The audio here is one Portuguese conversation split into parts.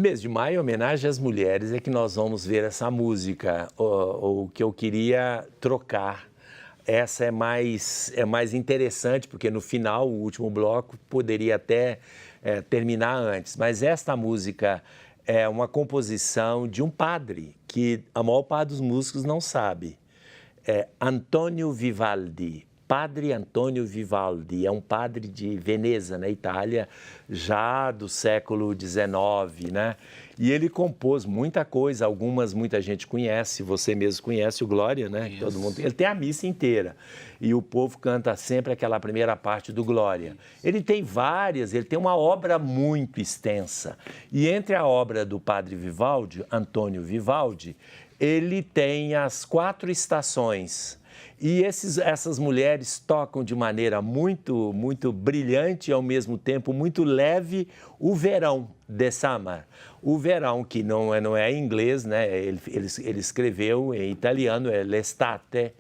mês de maio, em homenagem às mulheres, é que nós vamos ver essa música. O que eu queria trocar, essa é mais interessante, porque no final, o último bloco, poderia até terminar antes. Mas esta música é uma composição de um padre, que a maior parte dos músicos não sabe. É Antonio Vivaldi. Padre Antonio Vivaldi, é um padre de Veneza, na Itália, já do século XIX, né? E ele compôs muita coisa, algumas muita gente conhece, você mesmo conhece o Glória, né? Isso. Todo mundo, ele tem a missa inteira e o povo canta sempre aquela primeira parte do Glória. Ele tem várias, ele tem uma obra muito extensa. E entre a obra do padre Vivaldi, Antonio Vivaldi, ele tem as 4 estações. E essas mulheres tocam de maneira muito, muito brilhante e, ao mesmo tempo, muito leve o verão de Summer. O verão, que não é em inglês, né? Ele escreveu em italiano, é l'estate,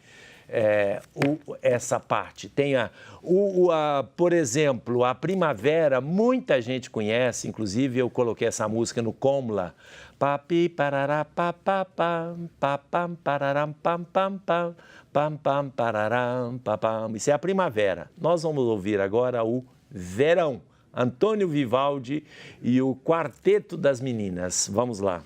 essa parte. Tem por exemplo, a primavera, muita gente conhece, inclusive eu coloquei essa música no Comla. Papi parará papapam, papam pararam pam pam pam, pam pam pararam papam. Isso é a primavera. Nós vamos ouvir agora o verão. Antônio Vivaldi e o Quarteto das Meninas. Vamos lá.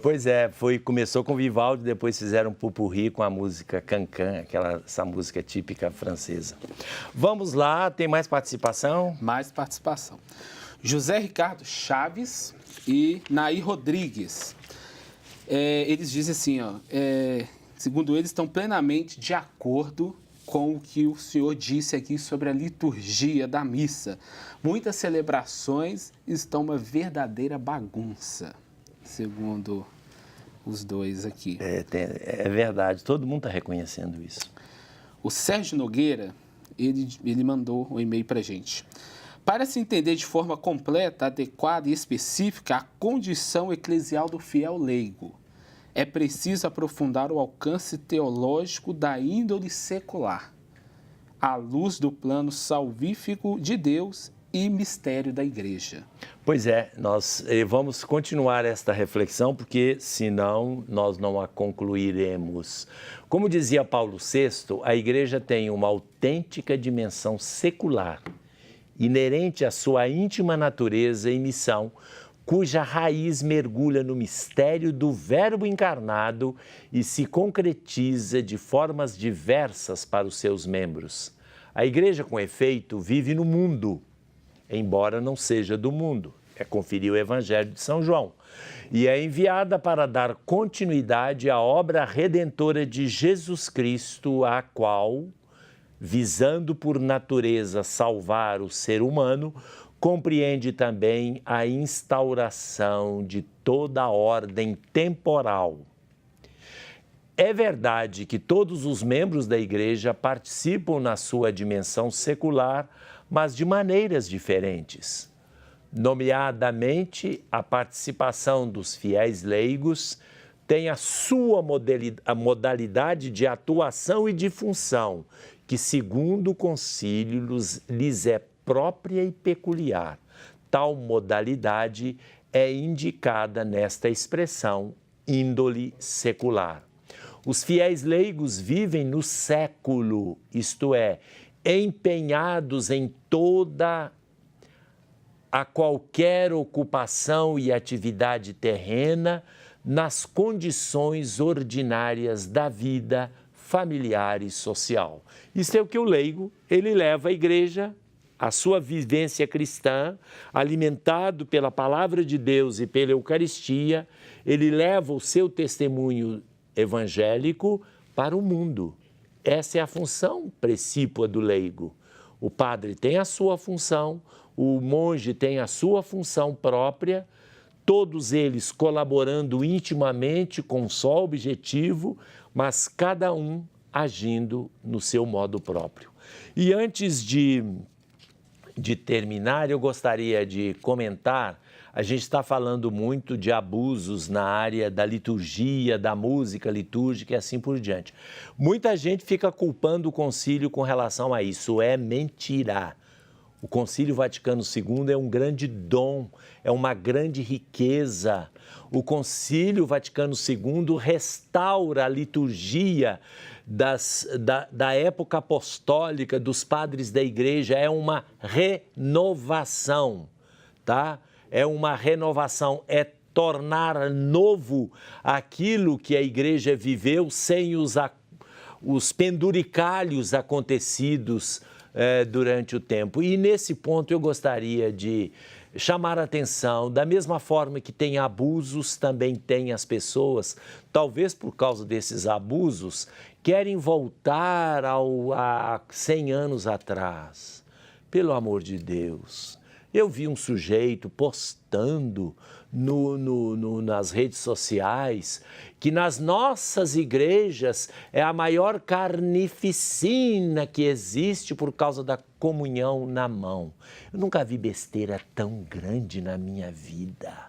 Pois é, começou com Vivaldi, depois fizeram um pupurri com a música Cancan, essa música típica francesa. Vamos lá, tem mais participação? Mais participação. José Ricardo Chaves e Nair Rodrigues. Eles dizem assim, segundo eles, estão plenamente de acordo com o que o senhor disse aqui sobre a liturgia da missa. Muitas celebrações estão uma verdadeira bagunça, segundo os dois aqui. É verdade, todo mundo está reconhecendo isso. O Sérgio Nogueira, ele mandou um e-mail para a gente. Para se entender de forma completa, adequada e específica a condição eclesial do fiel leigo, é preciso aprofundar o alcance teológico da índole secular, à luz do plano salvífico de Deus e mistério da Igreja. Pois é, nós vamos continuar esta reflexão, porque senão nós não a concluiremos. Como dizia Paulo VI, a Igreja tem uma autêntica dimensão secular, inerente à sua íntima natureza e missão, cuja raiz mergulha no mistério do Verbo encarnado e se concretiza de formas diversas para os seus membros. A Igreja, com efeito, vive no mundo, embora não seja do mundo. É conferir o Evangelho de São João. E é enviada para dar continuidade à obra redentora de Jesus Cristo, a qual, visando por natureza salvar o ser humano, compreende também a instauração de toda a ordem temporal. É verdade que todos os membros da Igreja participam na sua dimensão secular, mas de maneiras diferentes. Nomeadamente, a participação dos fiéis leigos tem a sua modalidade de atuação e de função, que, segundo o concílio, lhes é própria e peculiar. Tal modalidade é indicada nesta expressão, índole secular. Os fiéis leigos vivem no século, isto é, empenhados em toda a qualquer ocupação e atividade terrena nas condições ordinárias da vida familiar e social. Isso é o que o leigo, ele leva à igreja, a sua vivência cristã, alimentado pela palavra de Deus e pela Eucaristia, ele leva o seu testemunho evangélico para o mundo. Essa é a função precípua do leigo. O padre tem a sua função, o monge tem a sua função própria, todos eles colaborando intimamente com um só objetivo, mas cada um agindo no seu modo próprio. E antes de terminar, eu gostaria de comentar, a gente está falando muito de abusos na área da liturgia, da música litúrgica e assim por diante. Muita gente fica culpando o concílio com relação a isso, é mentira. O Concílio Vaticano II é um grande dom, é uma grande riqueza. O Concílio Vaticano II restaura a liturgia da época apostólica, dos padres da igreja, é uma renovação, tá? É uma renovação, é tornar novo aquilo que a igreja viveu sem os penduricalhos acontecidos durante o tempo. E nesse ponto eu gostaria de chamar a atenção, da mesma forma que tem abusos, também tem as pessoas, talvez por causa desses abusos, querem voltar a 100 anos atrás. Pelo amor de Deus, eu vi um sujeito postando nas redes sociais que nas nossas igrejas é a maior carnificina que existe por causa da comunhão na mão. Eu nunca vi besteira tão grande na minha vida.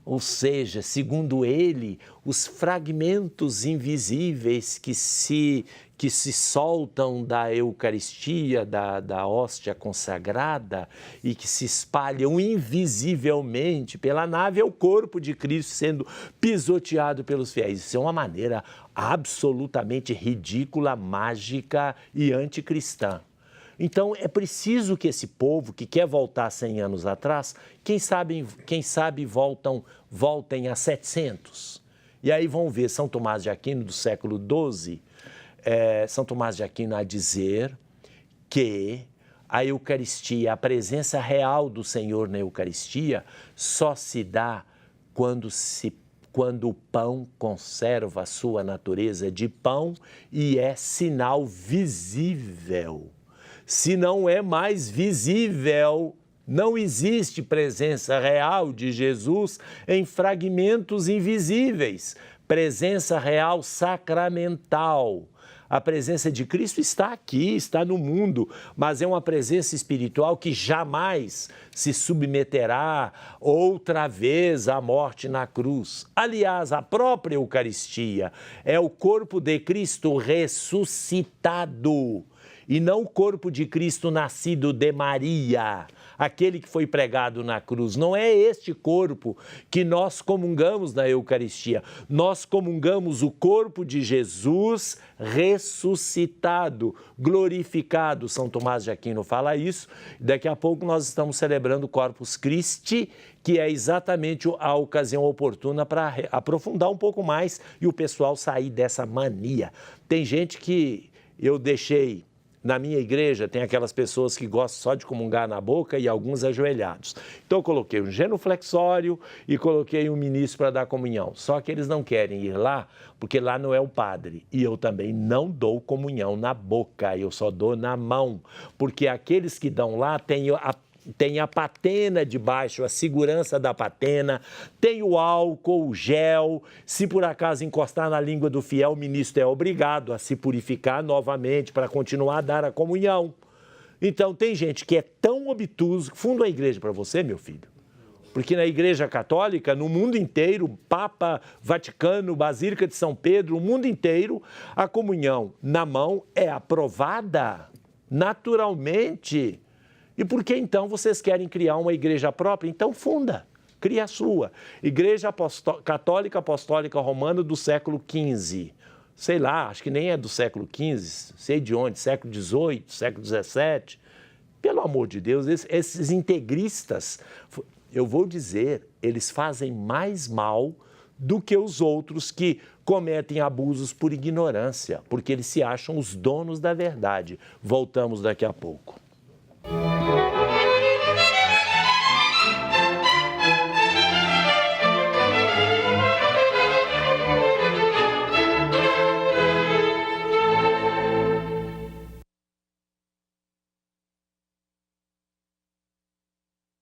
Ou seja, segundo ele, os fragmentos invisíveis que se soltam da Eucaristia, da hóstia consagrada e que se espalham invisivelmente pela nave é o corpo de Cristo sendo pisoteado pelos fiéis. Isso é uma maneira absolutamente ridícula, mágica e anticristã. Então, é preciso que esse povo que quer voltar 100 anos atrás, quem sabe voltem a 700. E aí vão ver São Tomás de Aquino, do século XII, São Tomás de Aquino a dizer que A Eucaristia, a presença real do Senhor na Eucaristia, só se dá quando o pão conserva a sua natureza de pão e é sinal visível. Se não é mais visível, não existe presença real de Jesus em fragmentos invisíveis. Presença real sacramental. A presença de Cristo está aqui, está no mundo, mas é uma presença espiritual que jamais se submeterá outra vez à morte na cruz. Aliás, a própria Eucaristia é o corpo de Cristo ressuscitado e não o corpo de Cristo nascido de Maria, aquele que foi pregado na cruz. Não é este corpo que nós comungamos na Eucaristia. Nós comungamos o corpo de Jesus ressuscitado, glorificado. São Tomás de Aquino fala isso. Daqui a pouco nós estamos celebrando o Corpus Christi, que é exatamente a ocasião oportuna para aprofundar um pouco mais e o pessoal sair dessa mania. Tem gente que eu deixei... Na minha igreja tem aquelas pessoas que gostam só de comungar na boca e alguns ajoelhados. Então eu coloquei um genuflexório e coloquei um ministro para dar comunhão. Só que eles não querem ir lá porque lá não é o padre. E eu também não dou comunhão na boca, eu só dou na mão. Porque aqueles que dão lá têm a patena debaixo, a segurança da patena, tem o álcool, o gel. Se por acaso encostar na língua do fiel, o ministro é obrigado a se purificar novamente para continuar a dar a comunhão. Então, tem gente que é tão obtuso. Funda a igreja para você, meu filho. Porque na Igreja Católica, no mundo inteiro, Papa, Vaticano, Basílica de São Pedro, o mundo inteiro, a comunhão na mão é aprovada naturalmente. E por que então vocês querem criar uma igreja própria? Então funda, cria a sua. Igreja Católica Apostólica Romana do século XV. Sei lá, acho que nem é do século XV, sei de onde, século XVIII, século XVII. Pelo amor de Deus, esses integristas, eu vou dizer, eles fazem mais mal do que os outros que cometem abusos por ignorância, porque eles se acham os donos da verdade. Voltamos daqui a pouco.